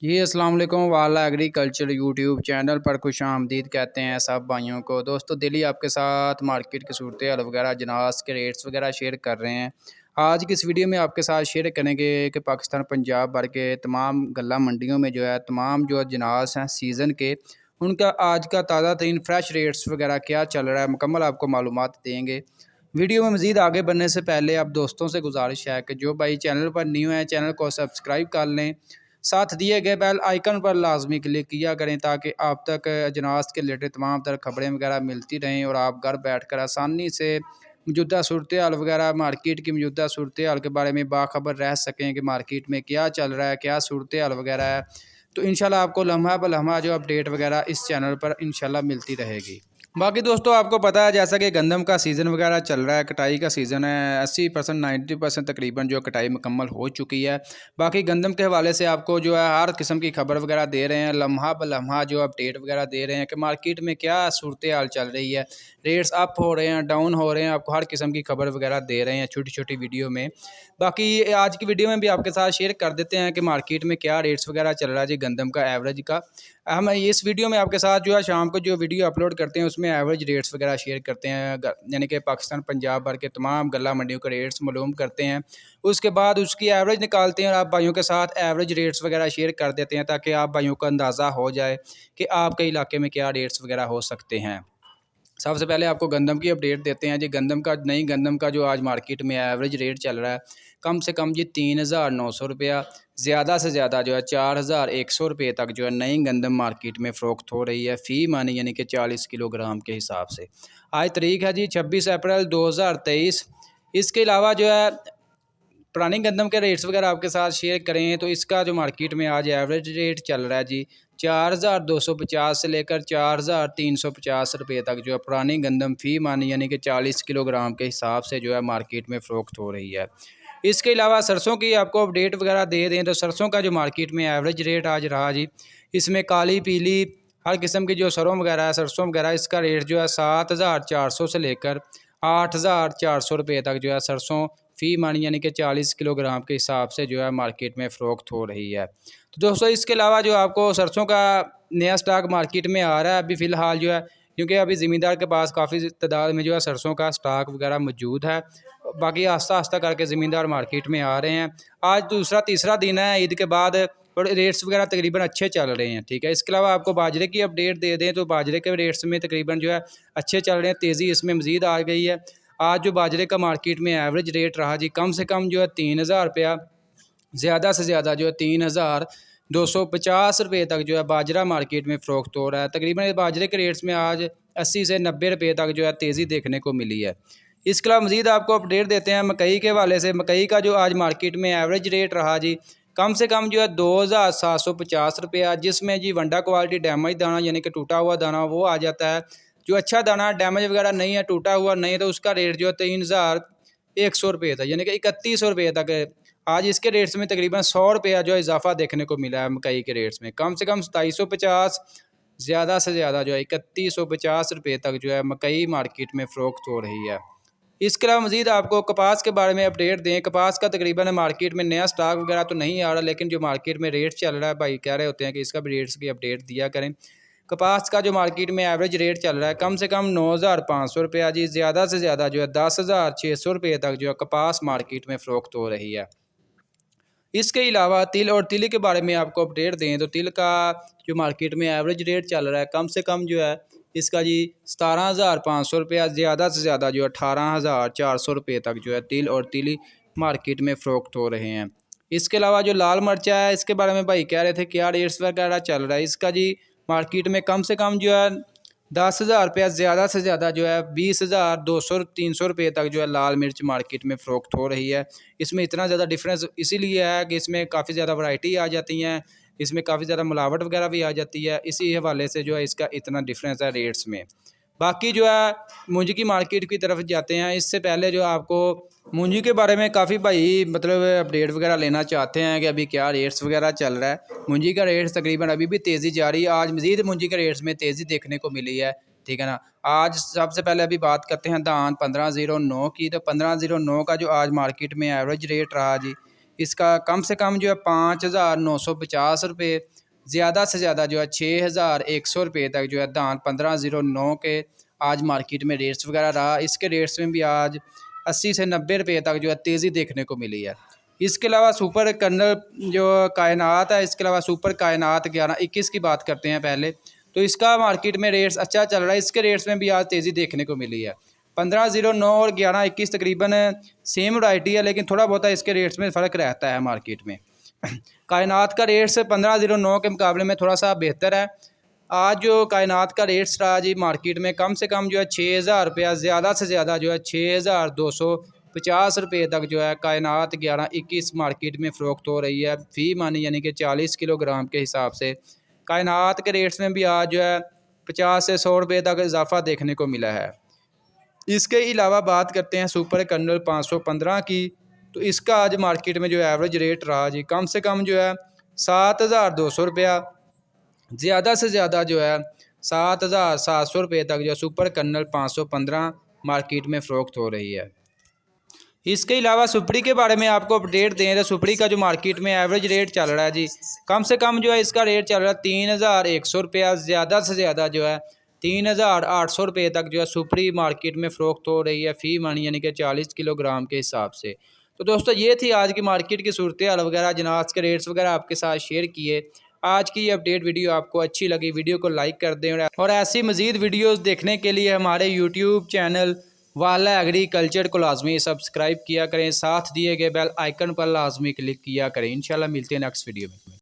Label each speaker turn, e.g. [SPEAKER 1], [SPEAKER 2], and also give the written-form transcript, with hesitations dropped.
[SPEAKER 1] जी अस्सलाम वालेकुम वाला एग्रीकल्चर यूट्यूब चैनल पर खुश आमदीद कहते हैं सब भाइयों को। दोस्तों दिल्ली आपके साथ मार्केट की सूरत हाल वगैरह जनास के रेट्स वगैरह शेयर कर रहे हैं। आज की इस वीडियो में आपके साथ शेयर करेंगे कि पाकिस्तान पंजाब भर के तमाम गल्ला मंडियों में जो है तमाम जो जनास हैं सीज़न के उनका आज का ताज़ा तरीन फ्रेश रेट्स वगैरह क्या चल रहा है मुकम्मल आपको मालूमात देंगे। वीडियो में मज़ीद आगे बढ़ने से पहले आप दोस्तों से गुजारिश है कि जो भाई चैनल पर न्यू है चैनल को सब्सक्राइब कर लें, साथ दिए गए बेल आइकन पर लाजमी क्लिक किया करें ताकि आप तक अजनास के रिलेटेड तमाम तरह खबरें वगैरह मिलती रहें और आप घर बैठ कर आसानी से मौजूदा सूरत हाल वगैरह मार्केट की मौजूदा सूरत हाल के बारे में बाखबर रह सकें कि मार्केट में क्या चल रहा है, क्या सूरत हाल वगैरह है। तो इंशाल्लाह आपको लम्हा ब लम्हा जो अपडेट वगैरह इस चैनल पर इंशाल्लाह मिलती रहेगी। बाकी दोस्तों आपको पता है जैसा कि गंदम का सीज़न वगैरह चल रहा है, कटाई का सीज़न है, 80% 90% तकरीबन जो कटाई मुकम्मल हो चुकी है। बाकी गंदम के हवाले से आपको जो है हर किस्म की खबर वगैरह दे रहे हैं, लम्हा ब लम्हा जो अपडेट वगैरह दे रहे हैं कि मार्केट में क्या सूरत हाल चल रही है, रेट्स अप हो रहे हैं, डाउन हो रहे हैं, आपको हर किस्म की खबर वगैरह दे रहे हैं छोटी छोटी वीडियो में। बाकी आज की वीडियो में भी आपके साथ शेयर कर देते हैं कि मार्केट में क्या रेट्स वगैरह चल रहा है जी गंदम का एवरेज का। हम इस वीडियो में आपके साथ जो है शाम को जो वीडियो अपलोड करते हैं उसमें एवरेज रेट्स वगैरह शेयर करते हैं, यानी कि पाकिस्तान पंजाब भर के तमाम गल्ला मंडियों के रेट्स मालूम करते हैं। उसके बाद उसकी एवरेज निकालते हैं और आप भाइयों के साथ एवरेज रेट्स वगैरह शेयर कर देते हैं ताकि आप भाइयों को अंदाज़ा हो जाए कि आपके इलाके में क्या रेट्स वगैरह हो सकते हैं। सबसे पहले आपको गंदम की अपडेट देते हैं जी। गंदम का नई गंदम का जो आज मार्केट में एवरेज रेट चल रहा है कम से कम जी 3,900 रुपया, ज़्यादा से ज़्यादा जो है 4,100 रुपये तक जो है नई गंदम मार्केट में फ़रोख्त हो रही है फ़ी मानी, यानी कि 40 किलोग्राम के हिसाब से। आज तारीख है जी 26 अप्रैल 2023। इसके अलावा जो है पुरानी गंदम के रेट्स वगैरह आपके साथ शेयर करें तो इसका जो मार्केट में आज एवरेज रेट चल रहा है जी 4,250 से लेकर 4,350 रुपये तक जो है पुरानी गंदम फ़ी मानी, यानी कि 40 किलोग्राम के हिसाब से जो है मार्केट में फ़रोख्त हो रही है। इसके अलावा सरसों की आपको अपडेट वगैरह दे दें तो सरसों का जो मार्केट में एवरेज रेट आज रहा जी, इसमें काली पीली हर किस्म की जो सरसों वगैरह है सरसों वगैरह इसका रेट जो है 7,400 से लेकर 8,400 रुपये तक जो है सरसों फ़ी मानी, यानी कि 40 किलोग्राम के हिसाब से जो है मार्केट में फ़रोख्त हो रही है। तो दोस्तों इसके अलावा जो आपको सरसों का नया स्टॉक मार्केट में आ रहा है अभी फ़िलहाल जो है, क्योंकि अभी ज़मींदार के पास काफ़ी तादाद में जो है सरसों का स्टॉक वगैरह मौजूद है। बाकी आस्ता आस्ता करके ज़मींदार मार्केट में आ रहे हैं। आज दूसरा तीसरा दिन है ईद के बाद और रेट्स वगैरह तकरीबन अच्छे चल रहे हैं, ठीक है। इसके अलावा आपको बाजरे की अपडेट दे दें तो बाजरे के रेट्स में तकरीबन जो है अच्छे चल रहे हैं, तेज़ी इसमें मज़ीद आ गई है। आज जो बाजरे का मार्केट में एवरेज रेट रहा जी कम से कम जो है 3,000 रुपया, ज़्यादा से ज़्यादा जो है 3,250 रुपये तक जो है बाजरा मार्केट में फ़रोख्त हो रहा है। तकरीबन बाजरे के रेट्स में आज 80 से 90 रुपये तक जो है तेज़ी देखने को मिली है। इसके अलावा मज़ीद आपको अपडेट देते हैं मकई के हवाले से। मकई का जो आज मार्केट में एवरेज रेट रहा जी कम से कम जो है 2,750 रुपया, जिसमें जी वंडा क्वालिटी डैमेज दाना यानी कि टूटा हुआ दाना वो आ जाता है। जो अच्छा दाना डैमेज वगैरह नहीं है, टूटा हुआ नहीं है, तो उसका रेट जो है 3,100 रुपये था, यानी कि 3,100 रुपये तक है। आज इसके रेट्स में तकरीबन 100 रुपया जो है इजाफा देखने को मिला है मकई के रेट्स में। कम से कम 2,750, ज़्यादा से ज़्यादा जो है 3,150 रुपये तक जो है मकई मार्केट में फ़रोख्त हो रही है। इसके अलावा मज़ीद आपको कपास के बारे में अपडेट दें। कपास का तकरीबन मार्केट में नया स्टॉक वगैरह तो नहीं आ रहा, लेकिन जो मार्केट में रेट चल रहा है भाई कह रहे होते हैं कि इसका भी रेट्स की अपडेट दिया करें। कपास का जो मार्केट में एवरेज रेट चल रहा है कम से कम 9,500 रुपया जी, ज़्यादा से ज़्यादा जो है 10,600 रुपये तक जो है कपास मार्केट में फ़रोख्त हो रही है। इसके अलावा तिल और तिल के बारे में आपको अपडेट दें तो तिल का जो मार्केट में एवरेज रेट चल रहा है कम से कम जो है इसका जी 17,500 रुपया, ज़्यादा से ज़्यादा जो है 18,400 रुपये तक जो है तिल और तिली मार्केट में फ़रोख्त हो रहे हैं। इसके अलावा जो लाल मिर्चा है इसके बारे में भाई कह रहे थे क्या रेट्स वगैरह चल रहा है। इसका जी मार्केट में कम से कम जो है 10,000 रुपया, ज़्यादा से ज़्यादा जो है 20,200-300 रुपये तक जो है लाल मिर्च मार्केट में फ़रोख्त हो रही है। इसमें इतना ज़्यादा डिफरेंस इसीलिए है कि इसमें काफ़ी ज़्यादा वैरायटी आ जाती हैं, इसमें काफ़ी ज़्यादा मिलावट वगैरह भी आ जाती है, इसी हवाले से जो है इसका इतना डिफरेंस है रेट्स में। बाकी जो है मूंजी की मार्केट की तरफ जाते हैं। इससे पहले जो आपको मूंजी के बारे में काफ़ी भाई मतलब अपडेट वगैरह लेना चाहते हैं कि अभी क्या रेट्स वगैरह चल रहा है। मूंजी का रेट तकरीबन अभी भी तेज़ी जारी है, आज मज़ीद मूंजी के रेट्स में तेज़ी देखने को मिली है, ठीक है ना। आज सबसे पहले अभी बात करते हैं धान 1509 की। तो 1509 का जो आज मार्केट में एवरेज रेट रहा जी इसका कम से कम जो है 5,950 रुपये, ज़्यादा से ज़्यादा जो है 6,100 रुपये तक जो है धान 1509 के आज मार्केट में रेट्स वगैरह रहा। इसके रेट्स में भी आज 80 से 90 रुपये तक जो है तेज़ी देखने को मिली है। इसके अलावा सुपर कर्नल जो कायनात है, इसके अलावा सुपर कायनात 1121 की बात करते हैं पहले, तो इसका मार्केट में रेट्स अच्छा चल रहा है। इसके रेट्स में भी आज तेज़ी देखने को मिली है। 1509 और 1121 तकरीबन सेम वैरायटी है, लेकिन थोड़ा बहुत इसके रेट्स में फ़र्क रहता है मार्केट में। कायनात का रेट्स 1509 के मुकाबले में थोड़ा सा बेहतर है। आज जो कायनात का रेट्स रहा जी मार्केट में, कम से कम जो है 6,000 रुपया, ज़्यादा से ज़्यादा जो है 6,250 रुपये तक जो है कायनात 1121 मार्केट में फ़रोख्त हो रही है फ़ी मानी, यानी कि 40 किलोग्राम के हिसाब से। कायनात के रेट्स में भी आज जो है 50 से 100 रुपये तक इजाफा देखने को मिला है। इसके अलावा बात करते हैं सुपर कर्नल 515 की, तो इसका आज मार्केट में जो एवरेज रेट रहा जी, कम से कम जो है 7,200 रुपया, ज़्यादा से ज़्यादा जो है 7,700 रुपये तक जो सुपर कर्नल 515 मार्केट में फ़रोख्त हो रही है। इसके अलावा सुपड़ी के बारे में आपको अपडेट दें तो सुपड़ी का जो मार्केट में एवरेज रेट चल रहा है जी, कम से कम जो है इसका रेट चल रहा है 3,100 रुपया, ज़्यादा से ज़्यादा जो है 3,800 रुपये तक जो है सुपड़ी मार्केट में फ़रोख्त हो रही है फ़ी मण, यानी कि 40 किलोग्राम के हिसाब से। तो दोस्तों ये थी आज की मार्केट की सूरत हाल वगैरह, जिनास के रेट्स वगैरह आपके साथ शेयर किए। आज की ये अपडेट वीडियो आपको अच्छी लगी, वीडियो को लाइक कर दें और ऐसी मज़ीद वीडियोज़ देखने के लिए हमारे यूट्यूब चैनल वाला एग्रीकल्चर को लाजमी सब्सक्राइब किया करें, साथ दिए गए बेल आइकन पर लाजमी क्लिक किया करें। इंशाल्लाह मिलते हैं नेक्स्ट वीडियो में।